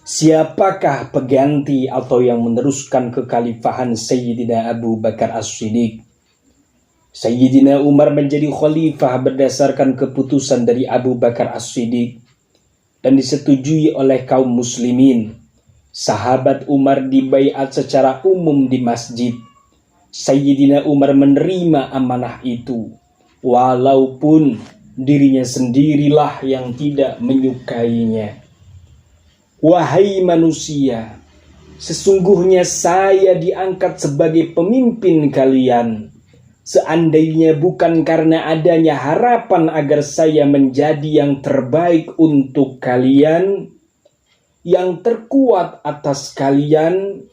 Siapakah pengganti atau yang meneruskan kekhalifahan Sayyidina Abu Bakar As-Siddiq? Sayyidina Umar menjadi khalifah berdasarkan keputusan dari Abu Bakar As-Siddiq dan disetujui oleh kaum muslimin. Sahabat Umar dibaiat secara umum di masjid. Sayyidina Umar menerima amanah itu, walaupun dirinya sendirilah yang tidak menyukainya. Wahai manusia, sesungguhnya saya diangkat sebagai pemimpin kalian. Seandainya bukan karena adanya harapan agar saya menjadi yang terbaik untuk kalian, yang terkuat atas kalian,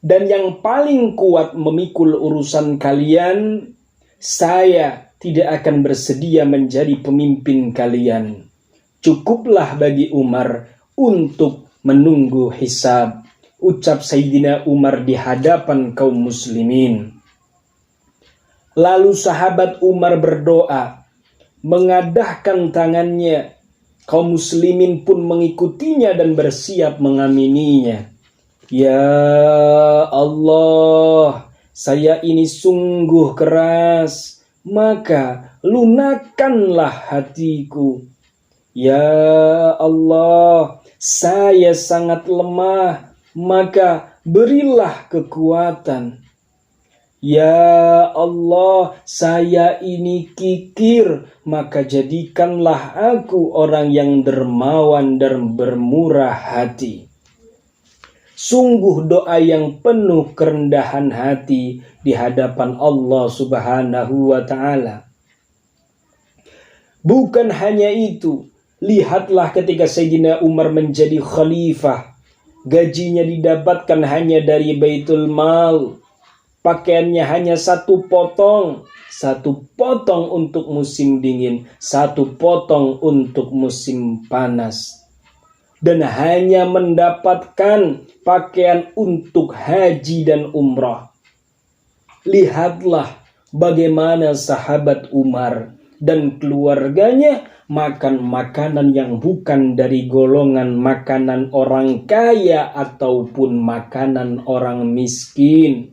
dan yang paling kuat memikul urusan kalian, saya tidak akan bersedia menjadi pemimpin kalian. Cukuplah bagi Umar untuk menunggu hisab, ucap Sayyidina Umar di hadapan kaum muslimin. Lalu sahabat Umar berdoa, mengadahkan tangannya. Kaum muslimin pun mengikutinya dan bersiap mengamininya. Ya Allah, saya ini sungguh keras, maka lunakkanlah hatiku. Ya Allah, saya sangat lemah, maka berilah kekuatan. Ya Allah, saya ini kikir, maka jadikanlah aku orang yang dermawan dan bermurah hati. Sungguh doa yang penuh kerendahan hati di hadapan Allah Subhanahu wa Ta'ala. Bukan hanya itu, lihatlah ketika Sayyidina Umar menjadi khalifah, gajinya didapatkan hanya dari Baitul Mal. Pakaiannya hanya satu potong untuk musim dingin, satu potong untuk musim panas. Dan hanya mendapatkan pakaian untuk haji dan umrah. Lihatlah bagaimana sahabat Umar dan keluarganya makan makanan yang bukan dari golongan makanan orang kaya ataupun makanan orang miskin.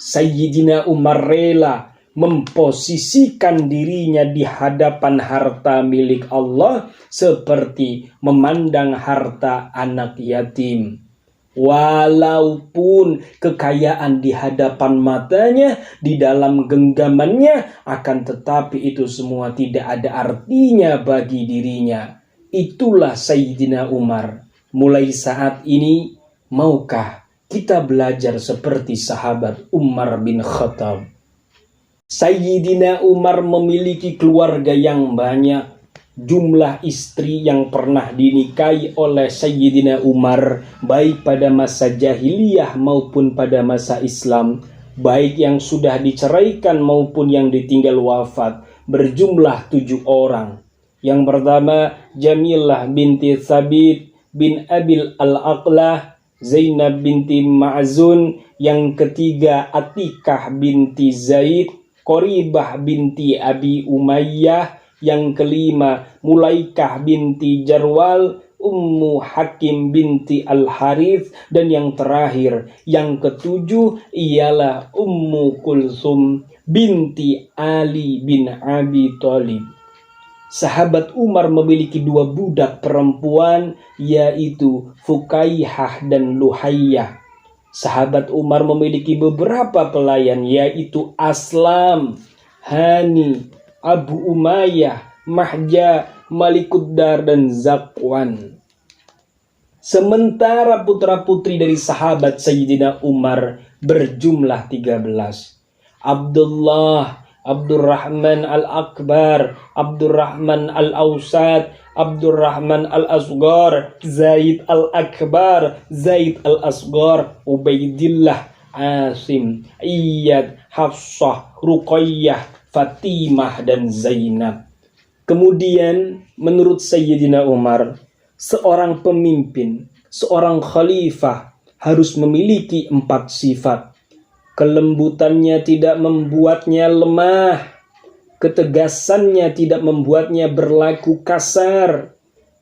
Sayyidina Umar rela memposisikan dirinya di hadapan harta milik Allah seperti memandang harta anak yatim. Walaupun kekayaan di hadapan matanya, di dalam genggamannya, akan tetapi itu semua tidak ada artinya bagi dirinya. Itulah Sayyidina Umar. Mulai saat ini, maukah kita belajar seperti sahabat Umar bin Khattab? Sayyidina Umar memiliki keluarga yang banyak. Jumlah istri yang pernah dinikahi oleh Sayyidina Umar, baik pada masa jahiliyah maupun pada masa Islam, baik yang sudah diceraikan maupun yang ditinggal wafat, berjumlah 7 orang. Yang pertama, Jamilah binti Thabit bin Abil Al-Aqlah, Zainab binti Ma'zun. Yang ketiga, Atikah binti Zaid, Qoribah binti Abi Umayyah. Yang kelima, Mulaikah binti Jarwal, Ummu Hakim binti Al-Harith. Dan yang terakhir, yang ketujuh, ialah Ummu Kulsum binti Ali bin Abi Thalib. Sahabat Umar memiliki 2 budak perempuan, yaitu Fukaihah dan Luhayyah. Sahabat Umar memiliki beberapa pelayan, yaitu Aslam, Hani, Abu Umayyah, Mahja, Malikuddar, dan Zakwan. Sementara putra-putri dari sahabat Sayyidina Umar berjumlah 13. Abdullah, Abdurrahman Al-Akbar, Abdurrahman Al-Awsat, Abdurrahman Al-Asghar, Zaid Al-Akbar, Zaid Al-Asghar, Ubaidillah, Asim, Iyad, Hafsah, Ruqayyah, Fatimah, dan Zainab. Kemudian menurut Sayyidina Umar, seorang pemimpin, seorang khalifah harus memiliki 4 sifat. Kelembutannya tidak membuatnya lemah, ketegasannya tidak membuatnya berlaku kasar,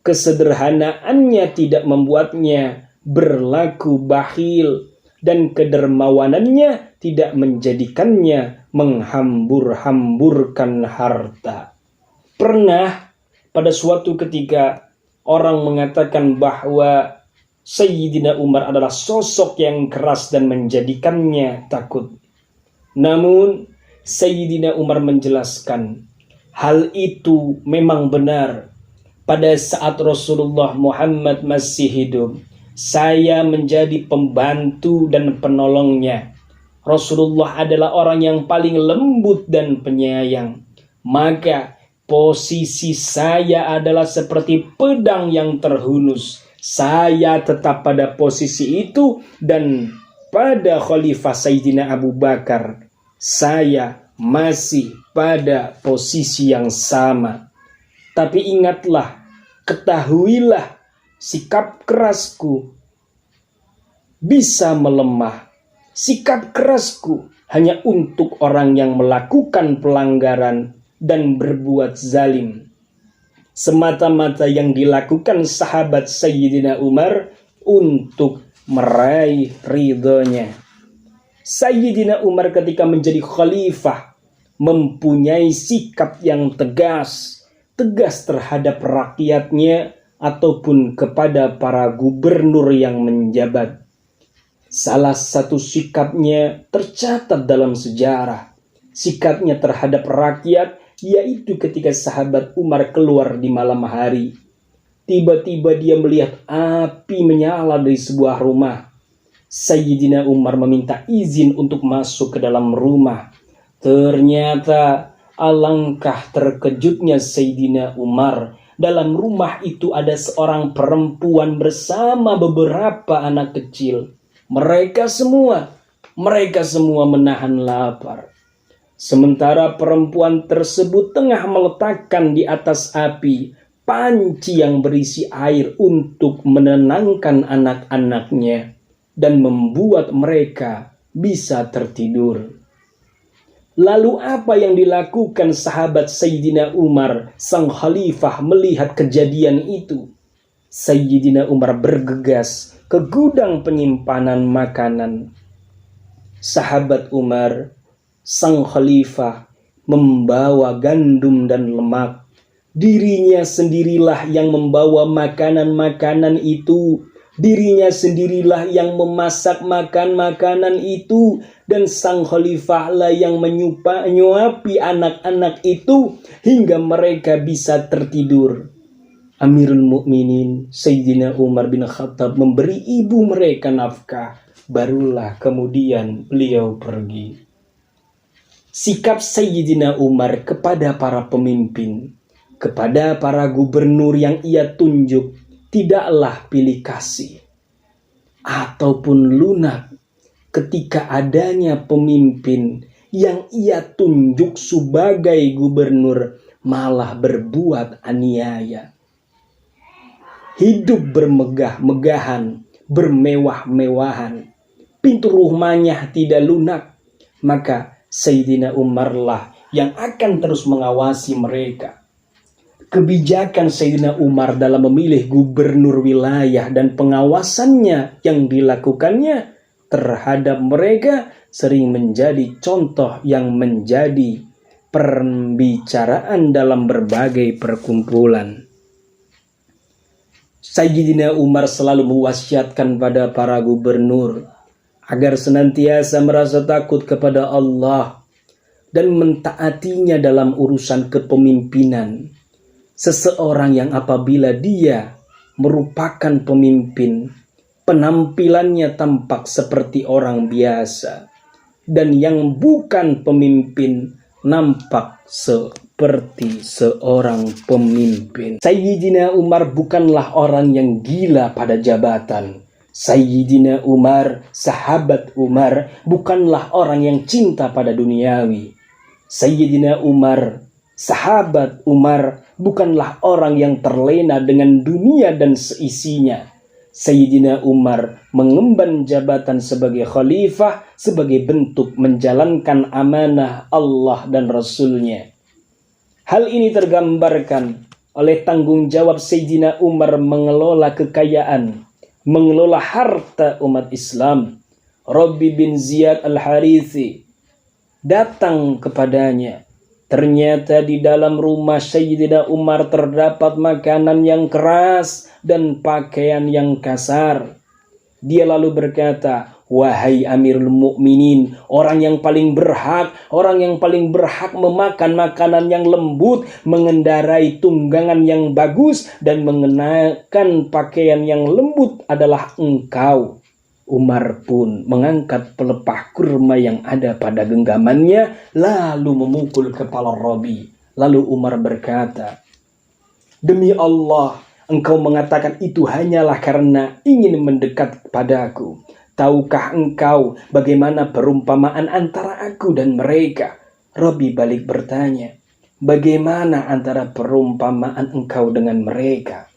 Kesederhanaannya tidak membuatnya berlaku bakhil, dan kedermawanannya tidak menjadikannya menghambur-hamburkan harta. Pernah pada suatu ketika orang mengatakan bahwa Sayyidina Umar adalah sosok yang keras dan menjadikannya takut. Namun Sayyidina Umar menjelaskan, hal itu memang benar. Pada saat Rasulullah Muhammad masih hidup, saya menjadi pembantu dan penolongnya. Rasulullah adalah orang yang paling lembut dan penyayang. Maka posisi saya adalah seperti pedang yang terhunus. Saya tetap pada posisi itu, dan pada Khalifah Sayyidina Abu Bakar, saya masih pada posisi yang sama. Tapi ingatlah, ketahuilah, sikap kerasku bisa melemah. Sikap kerasku hanya untuk orang yang melakukan pelanggaran dan berbuat zalim. Semata-mata yang dilakukan sahabat Sayyidina Umar untuk meraih ridhonya. Sayyidina Umar ketika menjadi khalifah mempunyai sikap yang tegas terhadap rakyatnya ataupun kepada para gubernur yang menjabat. Salah satu sikapnya tercatat dalam sejarah. Sikapnya terhadap rakyat, yaitu ketika sahabat Umar keluar di malam hari. Tiba-tiba dia melihat api menyala dari sebuah rumah. Sayyidina Umar meminta izin untuk masuk ke dalam rumah. Ternyata alangkah terkejutnya Sayyidina Umar. Dalam rumah itu ada seorang perempuan bersama beberapa anak kecil. Mereka semua menahan lapar. Sementara perempuan tersebut tengah meletakkan di atas api panci yang berisi air untuk menenangkan anak-anaknya dan membuat mereka bisa tertidur. Lalu apa yang dilakukan sahabat Sayyidina Umar, sang khalifah, melihat kejadian itu? Sayyidina Umar bergegas ke gudang penyimpanan makanan. Sahabat Umar, sang khalifah, membawa gandum dan lemak. Dirinya sendirilah yang membawa makanan-makanan itu. Dirinya sendirilah yang memasak makanan itu, dan sang khalifah lah yang menyuapi anak-anak itu hingga mereka bisa tertidur. Amirul Mukminin Sayyidina Umar bin Khattab memberi ibu mereka nafkah, barulah kemudian beliau pergi. Sikap Sayyidina Umar kepada para pemimpin, kepada para gubernur yang ia tunjuk, tidaklah pilih kasih ataupun lunak. Ketika adanya pemimpin yang ia tunjuk sebagai gubernur malah berbuat aniaya, hidup bermegah-megahan, bermewah-mewahan, pintu rumahnya tidak lunak, maka Sayyidina Umar lah yang akan terus mengawasi mereka. Kebijakan Sayyidina Umar dalam memilih gubernur wilayah dan pengawasannya yang dilakukannya terhadap mereka sering menjadi contoh yang menjadi pembicaraan dalam berbagai perkumpulan. Sayyidina Umar selalu mewasiatkan pada para gubernur agar senantiasa merasa takut kepada Allah dan mentaatinya dalam urusan kepemimpinan. Seseorang yang apabila dia merupakan pemimpin, penampilannya tampak seperti orang biasa, dan yang bukan pemimpin nampak seperti seorang pemimpin. Sayyidina Umar bukanlah orang yang gila pada jabatan. Sayyidina Umar, sahabat Umar, bukanlah orang yang cinta pada duniawi. Sayyidina Umar, sahabat Umar, bukanlah orang yang terlena dengan dunia dan seisinya. Sayyidina Umar mengemban jabatan sebagai khalifah sebagai bentuk menjalankan amanah Allah dan Rasulnya. Hal ini tergambarkan oleh tanggung jawab Sayyidina Umar mengelola kekayaan, mengelola harta umat Islam. Rabi bin Ziyad al-Harithi datang kepadanya. Ternyata di dalam rumah Sayyidina Umar terdapat makanan yang keras dan pakaian yang kasar. Dia lalu berkata, "Wahai Amirul Mukminin, orang yang paling berhak memakan makanan yang lembut, mengendarai tunggangan yang bagus, dan mengenakan pakaian yang lembut adalah engkau." Umar pun mengangkat pelepah kurma yang ada pada genggamannya, lalu memukul kepala Rabi. Lalu Umar berkata, "Demi Allah, engkau mengatakan itu hanyalah karena ingin mendekat padaku. Tahukah engkau bagaimana perumpamaan antara aku dan mereka?" Rabi balik bertanya, "Bagaimana antara perumpamaan engkau dengan mereka?"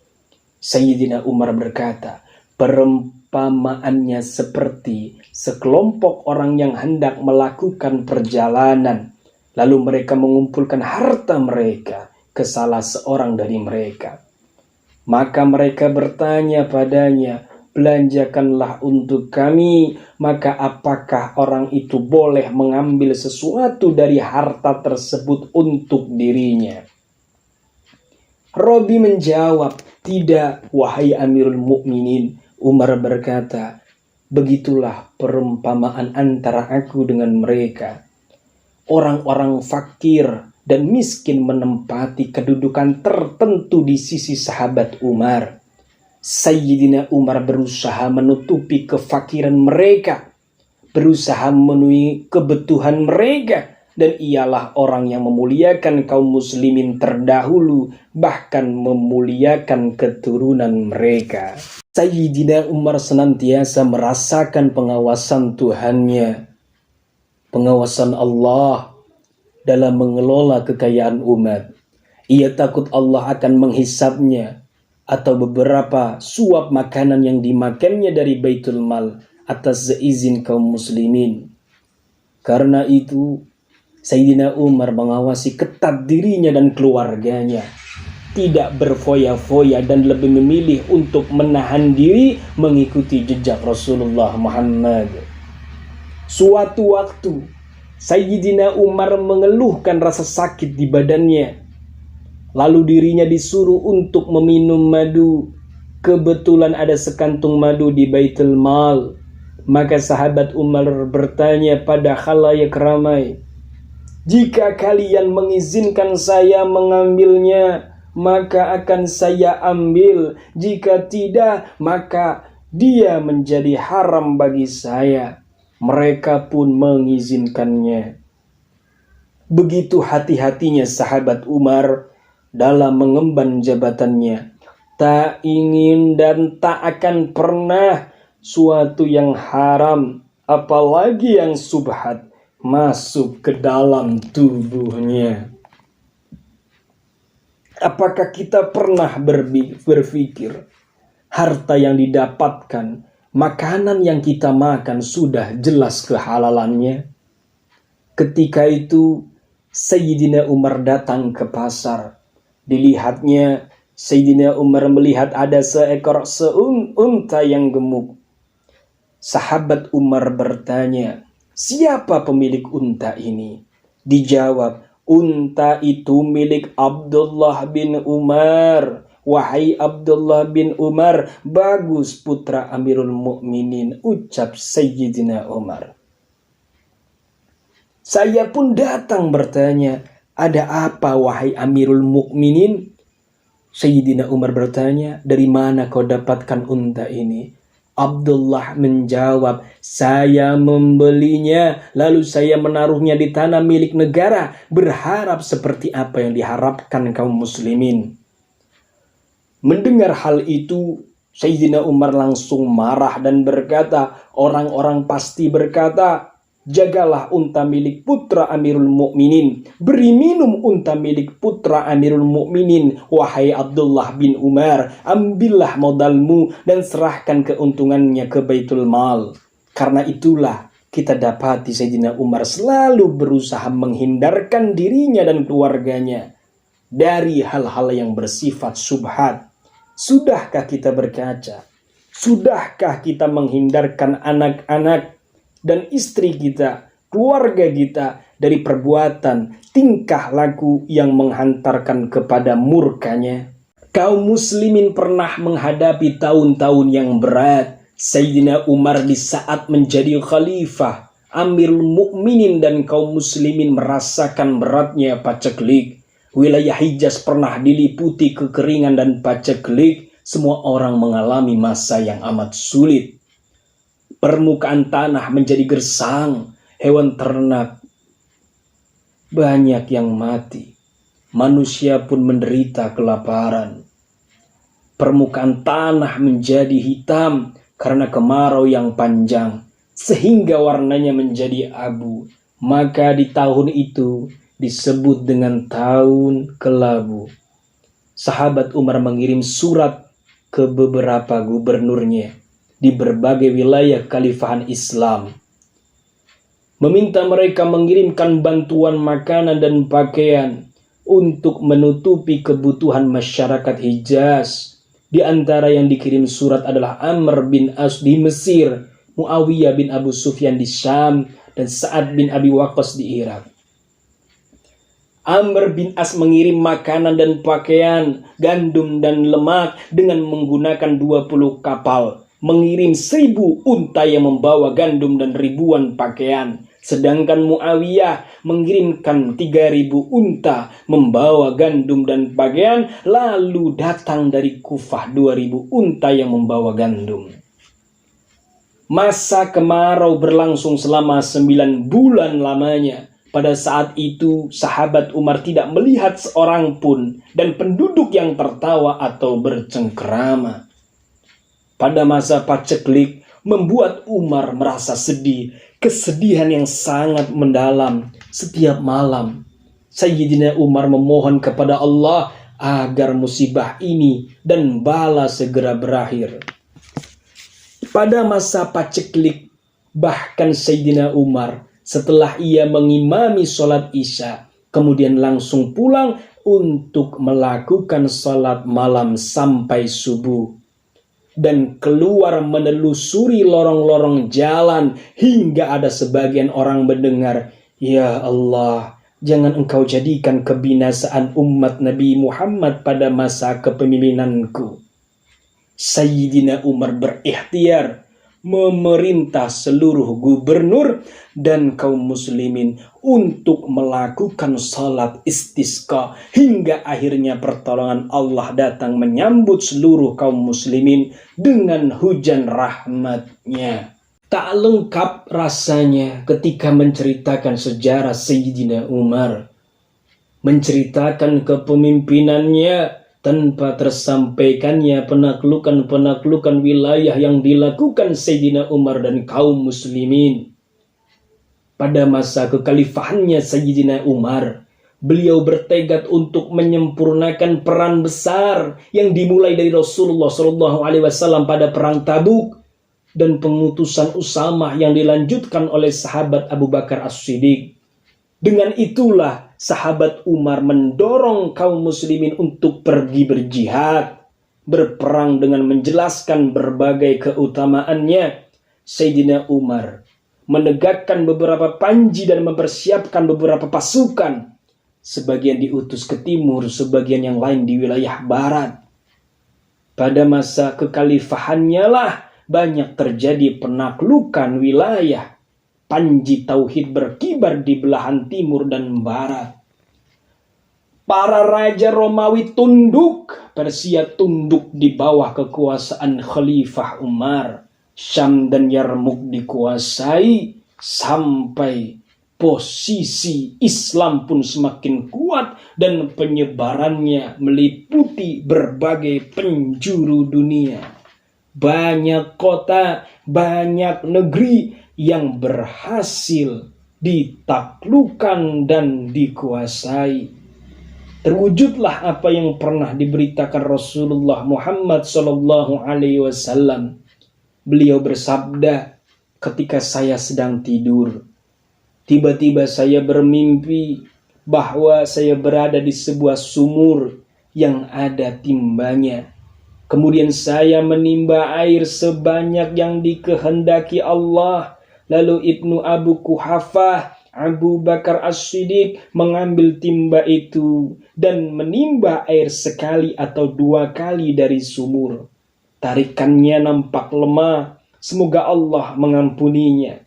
Sayyidina Umar berkata, "Perumpamaannya seperti sekelompok orang yang hendak melakukan perjalanan, lalu mereka mengumpulkan harta mereka ke salah seorang dari mereka. Maka mereka bertanya padanya, 'Belanjakanlah untuk kami.' Maka apakah orang itu boleh mengambil sesuatu dari harta tersebut untuk dirinya?" Rabi menjawab, "Tidak, wahai Amirul Mukminin." Umar berkata, "Begitulah perumpamaan antara aku dengan mereka. Orang-orang fakir dan miskin menempati kedudukan tertentu di sisi sahabat Umar. Sayyidina Umar berusaha menutupi kefakiran mereka, berusaha memenuhi kebutuhan mereka, dan ialah orang yang memuliakan kaum muslimin terdahulu, bahkan memuliakan keturunan mereka." Sayyidina Umar senantiasa merasakan pengawasan Tuhannya, pengawasan Allah dalam mengelola kekayaan umat. Ia takut Allah akan menghisapnya atau beberapa suap makanan yang dimakannya dari Baitul Mal atas seizin kaum muslimin. Karena itu, Sayyidina Umar mengawasi ketat dirinya dan keluarganya, tidak berfoya-foya dan lebih memilih untuk menahan diri mengikuti jejak Rasulullah Muhammad. Suatu waktu, Sayyidina Umar mengeluhkan rasa sakit di badannya. Lalu dirinya disuruh untuk meminum madu. Kebetulan ada sekantung madu di Baitul Mal. Maka sahabat Umar bertanya pada khalayak ramai, "Jika kalian mengizinkan saya mengambilnya, maka akan saya ambil. Jika tidak, maka dia menjadi haram bagi saya." Mereka pun mengizinkannya. Begitu hati-hatinya sahabat Umar dalam mengemban jabatannya. Tak ingin dan tak akan pernah suatu yang haram, apalagi yang subhat, masuk ke dalam tubuhnya. Apakah kita pernah berpikir harta yang didapatkan, makanan yang kita makan sudah jelas kehalalannya? Ketika itu Sayyidina Umar datang ke pasar. Dilihatnya, Sayyidina Umar melihat ada seekor unta yang gemuk. Sahabat Umar bertanya, "Siapa pemilik unta ini?" Dijawab, "Unta itu milik Abdullah bin Umar." "Wahai Abdullah bin Umar, bagus putra Amirul Mukminin," ucap Sayyidina Umar. Saya pun datang bertanya, "Ada apa wahai Amirul Mukminin?" Sayyidina Umar bertanya, "Dari mana kau dapatkan unta ini?" Abdullah menjawab, "Saya membelinya, lalu saya menaruhnya di tanah milik negara, berharap seperti apa yang diharapkan kaum muslimin." Mendengar hal itu, Sayyidina Umar langsung marah dan berkata, "Orang-orang pasti berkata, jagalah unta milik putra Amirul Mukminin, beri minum unta milik putra Amirul Mukminin. Wahai Abdullah bin Umar, ambillah modalmu dan serahkan keuntungannya ke Baitul Mal." Karena itulah kita dapati Sayyidina Umar selalu berusaha menghindarkan dirinya dan keluarganya dari hal-hal yang bersifat syubhat. Sudahkah kita berkaca? Sudahkah kita menghindarkan anak-anak dan istri kita, keluarga kita dari perbuatan, tingkah laku yang menghantarkan kepada murkanya? Kaum muslimin pernah menghadapi tahun-tahun yang berat. Sayyidina Umar di saat menjadi khalifah, Amirul Mukminin, dan kaum muslimin merasakan beratnya paceklik. Wilayah Hijaz pernah diliputi kekeringan dan paceklik. Semua orang mengalami masa yang amat sulit. Permukaan tanah menjadi gersang, hewan ternak banyak yang mati. Manusia pun menderita kelaparan. Permukaan tanah menjadi hitam karena kemarau yang panjang, sehingga warnanya menjadi abu. Maka di tahun itu disebut dengan tahun kelabu. Sahabat Umar mengirim surat ke beberapa gubernurnya di berbagai wilayah Khalifahan Islam, meminta mereka mengirimkan bantuan makanan dan pakaian untuk menutupi kebutuhan masyarakat Hijaz. Di antara yang dikirim surat adalah Amr bin As di Mesir, Muawiyah bin Abu Sufyan di Syam, dan Sa'ad bin Abi Waqqas di Irak. Amr bin As mengirim makanan dan pakaian, gandum dan lemak dengan menggunakan 20 kapal, mengirim 1000 unta yang membawa gandum dan ribuan pakaian. Sedangkan Muawiyah mengirimkan 3000 unta membawa gandum dan pakaian, lalu datang dari Kufah 2000 unta yang membawa gandum. Masa kemarau berlangsung selama 9 bulan lamanya. Pada saat itu sahabat Umar tidak melihat seorang pun dan penduduk yang tertawa atau bercengkerama. Pada masa paceklik membuat Umar merasa sedih, kesedihan yang sangat mendalam. Setiap malam Sayyidina Umar memohon kepada Allah agar musibah ini dan bala segera berakhir. Pada masa paceklik, bahkan Sayyidina Umar setelah ia mengimami sholat Isya, kemudian langsung pulang untuk melakukan sholat malam sampai subuh, dan keluar menelusuri lorong-lorong jalan hingga ada sebagian orang mendengar, "Ya Allah, jangan engkau jadikan kebinasaan umat Nabi Muhammad pada masa kepemimpinanku." Sayyidina Umar berikhtiar memerintah seluruh gubernur dan kaum muslimin untuk melakukan salat istisqa, hingga akhirnya pertolongan Allah datang menyambut seluruh kaum muslimin dengan hujan rahmatnya. Tak lengkap rasanya ketika menceritakan sejarah Sayyidina Umar, menceritakan kepemimpinannya tanpa tersampaikannya penaklukan-penaklukan wilayah yang dilakukan Sayyidina Umar dan kaum muslimin. Pada masa kekhalifahannya Sayyidina Umar, beliau bertekad untuk menyempurnakan peran besar yang dimulai dari Rasulullah SAW pada perang Tabuk dan pengutusan Usamah yang dilanjutkan oleh sahabat Abu Bakar As-Siddiq. Dengan itulah sahabat Umar mendorong kaum muslimin untuk pergi berjihad, berperang dengan menjelaskan berbagai keutamaannya. Sayyidina Umar menegakkan beberapa panji dan mempersiapkan beberapa pasukan. Sebagian diutus ke timur, sebagian yang lain di wilayah barat. Pada masa kekhalifahannya lah banyak terjadi penaklukan wilayah. Panji tauhid berkibar di belahan timur dan barat. Para raja Romawi tunduk, Persia tunduk di bawah kekuasaan Khalifah Umar. Syam dan Yarmuk dikuasai, sampai posisi Islam pun semakin kuat dan penyebarannya meliputi berbagai penjuru dunia. Banyak kota, banyak negeri yang berhasil ditaklukkan dan dikuasai. Terwujudlah apa yang pernah diberitakan Rasulullah Muhammad SAW. Beliau bersabda, "Ketika saya sedang tidur, tiba-tiba saya bermimpi bahwa saya berada di sebuah sumur yang ada timbanya. Kemudian saya menimba air sebanyak yang dikehendaki Allah. Lalu Ibnu Abu Quhafah, Abu Bakar As-Siddiq mengambil timba itu dan menimba air sekali atau dua kali dari sumur. Tarikannya nampak lemah, semoga Allah mengampuninya.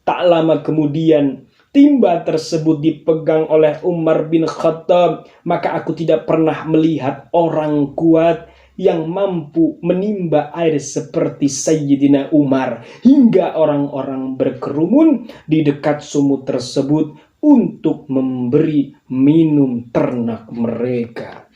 Tak lama kemudian, timba tersebut dipegang oleh Umar bin Khattab. Maka aku tidak pernah melihat orang kuat yang mampu menimba air seperti Sayyidina Umar, hingga orang-orang berkerumun di dekat sumur tersebut untuk memberi minum ternak mereka.